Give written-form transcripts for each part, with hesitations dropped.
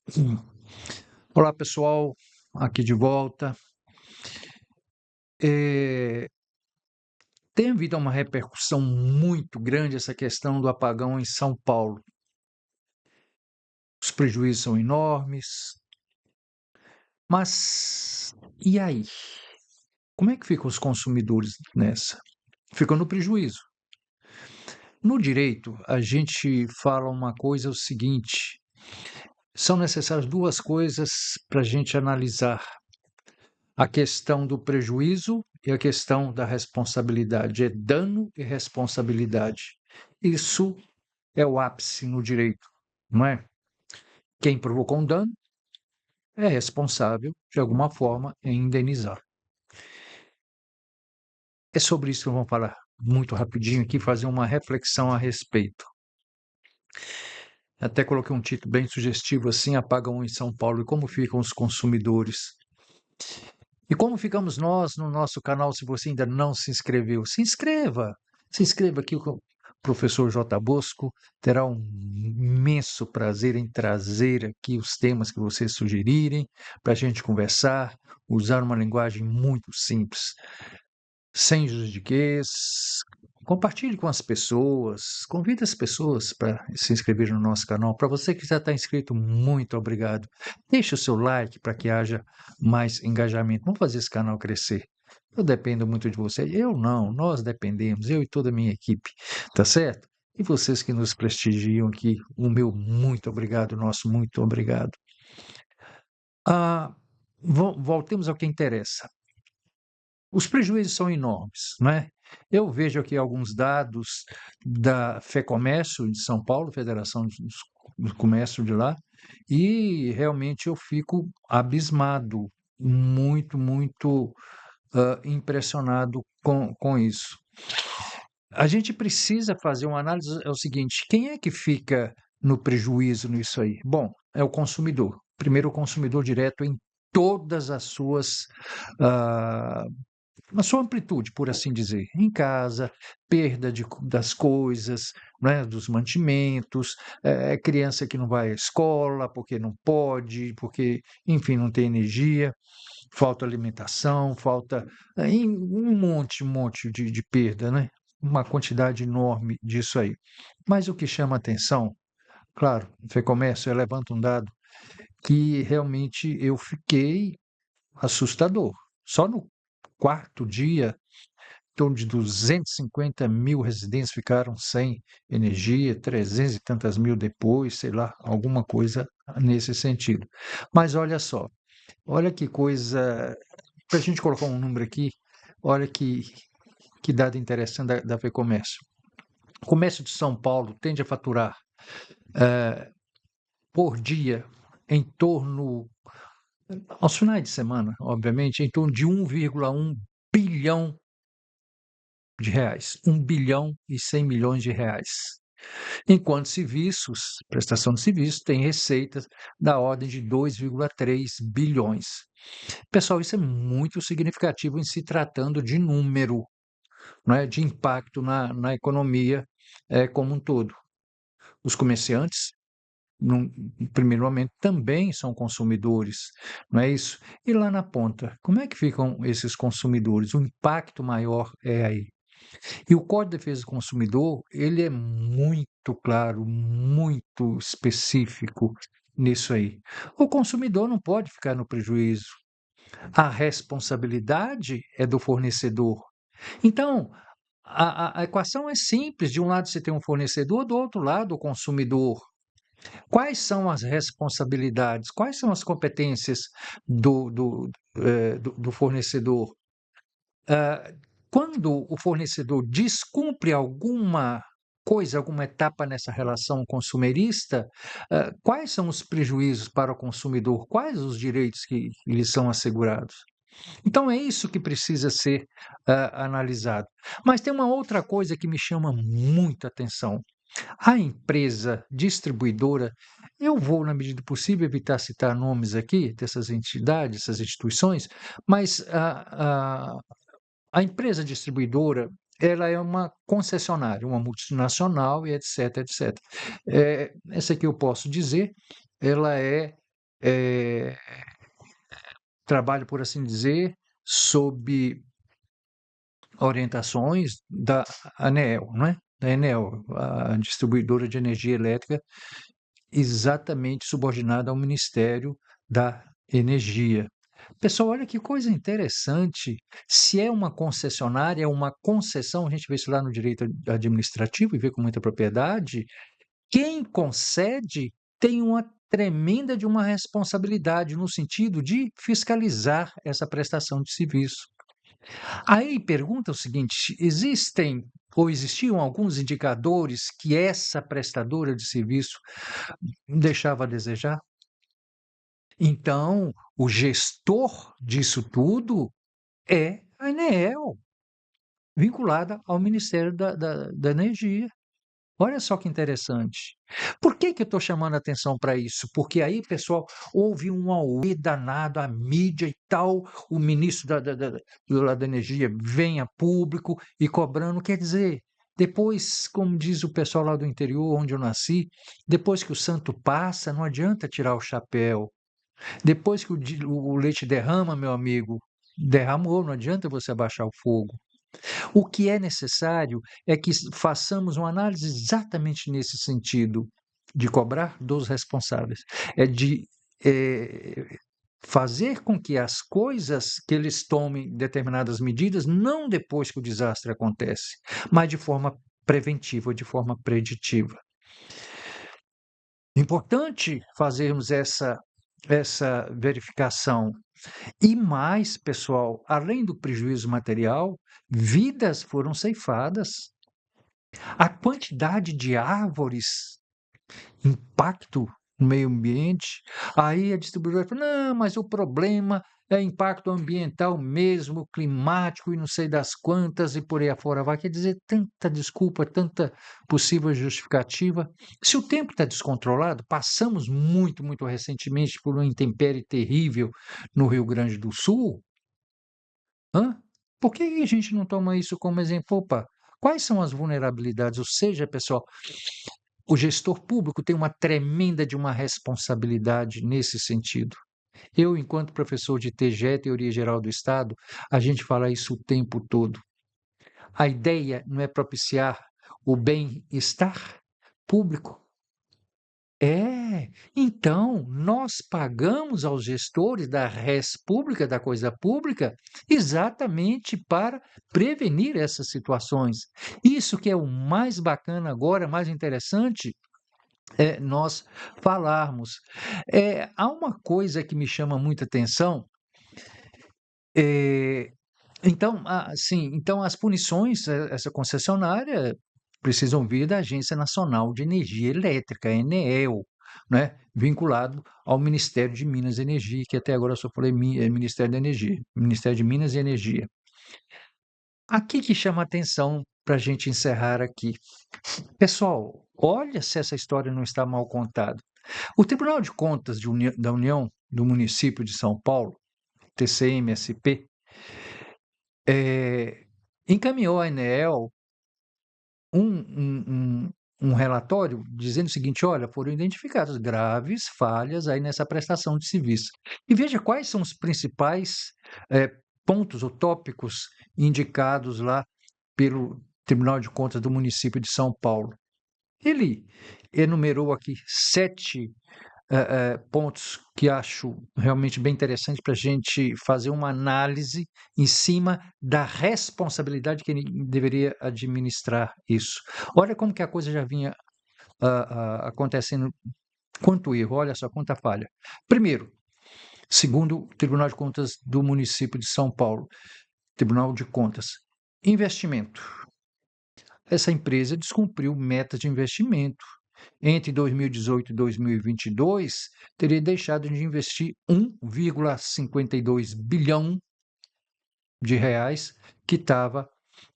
Sim. Olá, pessoal, aqui de volta. Eh, Tem havido uma repercussão muito grande essa questão do apagão em São Paulo. Os prejuízos são enormes, mas e aí? Como é que ficam os consumidores nessa? Ficam no prejuízo. No direito, a gente fala uma coisa, é o seguinte: são necessárias duas coisas para a gente analisar a questão do prejuízo e a questão da responsabilidade. É dano e responsabilidade. Isso é o ápice no direito, não é? Quem provocou um dano é responsável, de alguma forma, em indenizar. É sobre isso que vamos falar muito rapidinho aqui, fazer uma reflexão a respeito. Até coloquei um título bem sugestivo assim, apagam em São Paulo, e como ficam os consumidores. E como ficamos nós no nosso canal, se você ainda não se inscreveu? Se inscreva! Se inscreva aqui, o professor J. Bosco terá um imenso prazer em trazer aqui os temas que vocês sugerirem, para a gente conversar, usar uma linguagem muito simples, sem juridiquês. Compartilhe com as pessoas, convide as pessoas para se inscrever no nosso canal. Para você que já está inscrito, muito obrigado. Deixe o seu like para que haja mais engajamento. Vamos fazer esse canal crescer. Eu dependo muito de você. Eu não, nós dependemos, eu e toda a minha equipe, tá certo? E vocês que nos prestigiam aqui, o meu muito obrigado, nosso muito obrigado. Ah, voltemos ao que interessa. Os prejuízos são enormes, não é? Eu vejo aqui alguns dados da FEComércio de São Paulo, Federação do Comércio de lá, e realmente eu fico abismado, muito impressionado com isso. A gente precisa fazer uma análise, é o seguinte: quem é que fica no prejuízo nisso aí? Bom, é o consumidor. Primeiro, o consumidor direto em todas as suas ah, na sua amplitude, por assim dizer, em casa, perda das coisas, né, dos mantimentos, criança que não vai à escola porque não pode, porque, enfim, não tem energia, falta alimentação, falta um monte de perda, né? Uma quantidade enorme disso aí. Mas o que chama atenção, claro, o FEComércio levanta um dado que realmente eu fiquei assustador. Só no quarto dia, em torno de 250 mil residentes ficaram sem energia, 300 e tantas mil depois, sei lá, alguma coisa nesse sentido. Mas olha só, olha que coisa, para a gente colocar um número aqui, olha que dado interessante da FEComércio. O comércio de São Paulo tende a faturar por dia em torno, aos finais de semana, obviamente, em torno de 1,1 bilhão de reais, 1,1 bilhão de reais. Enquanto serviços, prestação de serviços, tem receitas da ordem de 2,3 bilhões. Pessoal, isso é muito significativo em se tratando de número, não é? De impacto na economia como um todo. Os comerciantes, num primeiro momento, também são consumidores, não é isso? E lá na ponta, como é que ficam esses consumidores? O impacto maior é aí. E o Código de Defesa do Consumidor, ele é muito claro, muito específico nisso aí. O consumidor não pode ficar no prejuízo. A responsabilidade é do fornecedor. Então, a equação é simples. De um lado você tem um fornecedor, do outro lado o consumidor. Quais são as responsabilidades? Quais são as competências do fornecedor? Ah, quando o fornecedor descumpre alguma coisa, alguma etapa nessa relação consumerista, quais são os prejuízos para o consumidor? Quais os direitos que lhe são assegurados? Então, é isso que precisa ser analisado. Mas tem uma outra coisa que me chama muita atenção. A empresa distribuidora, eu vou, na medida do possível, evitar citar nomes aqui dessas entidades, essas instituições, mas a empresa distribuidora, ela é uma concessionária, uma multinacional e etc, etc. Essa aqui eu posso dizer, ela é eh, trabalho, por assim dizer, sob orientações da ANEEL, não é? Da Enel, a distribuidora de energia elétrica, exatamente subordinada ao Ministério da Energia. Pessoal, olha que coisa interessante. Se é uma concessionária, é uma concessão, a gente vê isso lá no direito administrativo e vê com muita propriedade. Quem concede tem uma tremenda de uma responsabilidade no sentido de fiscalizar essa prestação de serviço. Aí pergunta o seguinte: existem ou existiam alguns indicadores que essa prestadora de serviço deixava a desejar? Então, o gestor disso tudo é a ANEEL, vinculada ao Ministério da Energia. Olha só que interessante. Por que que eu estou chamando a atenção para isso? Porque aí, pessoal, houve um auê danado, a mídia e tal, o ministro da Energia vem a público e cobrando, quer dizer, depois, como diz o pessoal lá do interior, onde eu nasci, depois que o santo passa, não adianta tirar o chapéu. Depois que o leite derrama, meu amigo, derramou, não adianta você abaixar o fogo. O que é necessário é que façamos uma análise exatamente nesse sentido, de cobrar dos responsáveis, é de fazer com que as coisas que eles tomem determinadas medidas, não depois que o desastre acontece, mas de forma preventiva, de forma preditiva. Importante fazermos essa verificação. E mais, pessoal, além do prejuízo material, vidas foram ceifadas. A quantidade de árvores, impacto no meio ambiente. Aí a distribuidora fala: não, mas o problema é impacto ambiental mesmo, climático e não sei das quantas, e por aí afora vai. Quer dizer, tanta desculpa, tanta possível justificativa. Se o tempo está descontrolado, passamos muito recentemente por uma intempérie terrível no Rio Grande do Sul. Hã? Por que a gente não toma isso como exemplo? Opa, quais são as vulnerabilidades? Ou seja, pessoal, o gestor público tem uma tremenda de uma responsabilidade nesse sentido. Eu, enquanto professor de TGE, Teoria Geral do Estado, a gente fala isso o tempo todo. A ideia não é propiciar o bem-estar público. Então nós pagamos aos gestores da res pública, da coisa pública, exatamente para prevenir essas situações. Isso que é o mais bacana agora, mais interessante, é nós falarmos. Há uma coisa que me chama muita atenção, eh, então as punições, essa concessionária precisam vir da Agência Nacional de Energia Elétrica, ANEEL, né, vinculado ao Ministério de Minas e Energia, que até agora eu só falei Ministério da Energia, Ministério de Minas e Energia. Aqui que chama a atenção para a gente encerrar aqui. Pessoal, olha se essa história não está mal contada. O Tribunal de Contas da União do Município de São Paulo, TCM-SP, encaminhou à ANEEL um relatório dizendo o seguinte: olha, foram identificadas graves falhas aí nessa prestação de serviço. E veja quais são os principais pontos ou tópicos indicados lá pelo Tribunal de Contas do município de São Paulo. Ele enumerou aqui 7 pontos que acho realmente bem interessante para a gente fazer uma análise em cima da responsabilidade que ele deveria administrar isso. Olha como que a coisa já vinha acontecendo, quanto erro, olha só quanta falha. Primeiro, segundo o Tribunal de Contas do município de São Paulo, Tribunal de Contas, investimento. Essa empresa descumpriu metas de investimento. Entre 2018 e 2022, teria deixado de investir 1,52 bilhão de reais que estava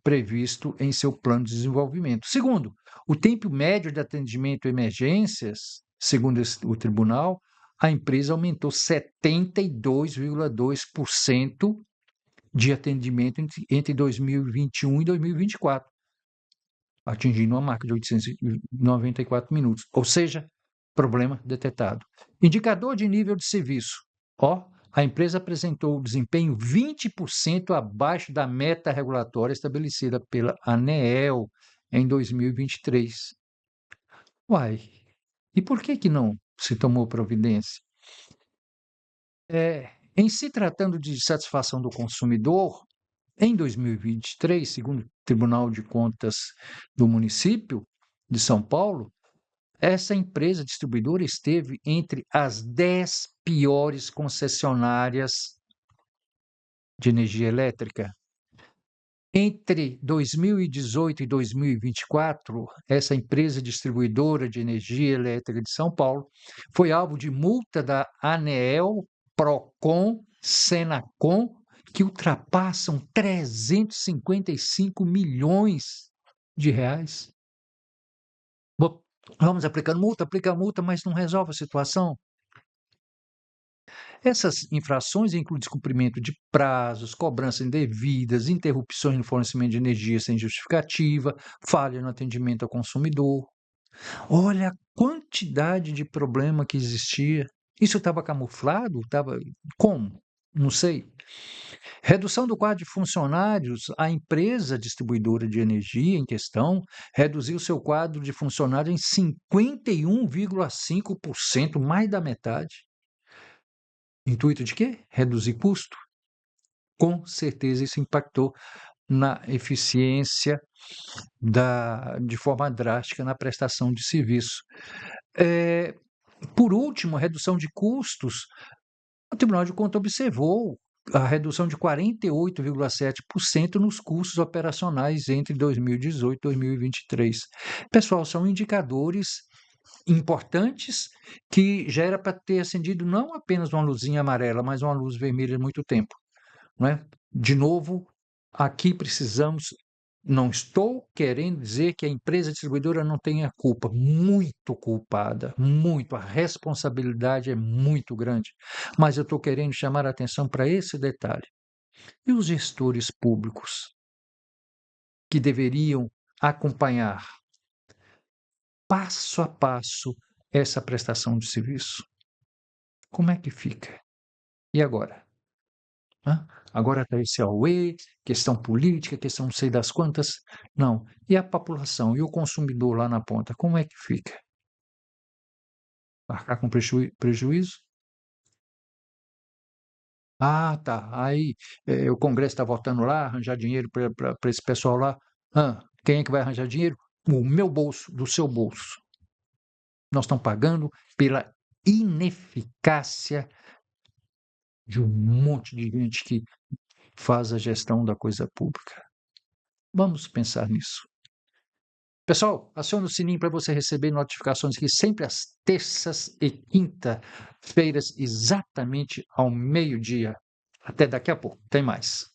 previsto em seu plano de desenvolvimento. Segundo, o tempo médio de atendimento a emergências, segundo o tribunal, a empresa aumentou 72,2% de atendimento entre 2021 e 2024, atingindo uma marca de 894 minutos. Ou seja, Problema detectado. Indicador de nível de serviço. A empresa apresentou desempenho 20% abaixo da meta regulatória estabelecida pela ANEEL em 2023. Uai, e por que não se tomou providência? Em se tratando de satisfação do consumidor, em 2023, segundo o Tribunal de Contas do município de São Paulo, essa empresa distribuidora esteve entre as 10 piores concessionárias de energia elétrica. Entre 2018 e 2024, essa empresa distribuidora de energia elétrica de São Paulo foi alvo de multa da ANEEL, Procon, Senacom, que ultrapassam 355 milhões de reais. Vamos aplicando multa, aplica multa, mas não resolve a situação. Essas infrações incluem descumprimento de prazos, cobranças indevidas, interrupções no fornecimento de energia sem justificativa, falha no atendimento ao consumidor. Olha a quantidade de problema que existia. Isso estava camuflado? Estava como? Não sei. Redução do quadro de funcionários. A empresa distribuidora de energia em questão reduziu seu quadro de funcionários em 51,5%, mais da metade. Intuito de quê? Reduzir custo. Com certeza isso impactou na eficiência de forma drástica na prestação de serviço. Por último, a redução de custos. O Tribunal de Contas observou a redução de 48,7% nos custos operacionais entre 2018 e 2023. Pessoal, são indicadores importantes que já era para ter acendido não apenas uma luzinha amarela, mas uma luz vermelha há muito tempo. Não é? De novo, aqui precisamos. Não estou querendo dizer que a empresa distribuidora não tenha culpa, muito culpada, muito, a responsabilidade é muito grande, mas eu estou querendo chamar a atenção para esse detalhe. E os gestores públicos que deveriam acompanhar passo a passo essa prestação de serviço? Como é que fica? E agora? Agora está esse auê, questão política, questão não sei das quantas. Não. E a população, e o consumidor lá na ponta, como é que fica? Arcar com prejuízo? Ah, tá. Aí o Congresso está votando lá, arranjar dinheiro para esse pessoal lá. Quem é que vai arranjar dinheiro? O meu bolso, do seu bolso. Nós estamos pagando pela ineficácia de um monte de gente que faz a gestão da coisa pública. Vamos pensar nisso. Pessoal, acione o sininho para você receber notificações aqui sempre às terças e quinta-feiras, exatamente ao meio-dia. Até daqui a pouco. Tem mais.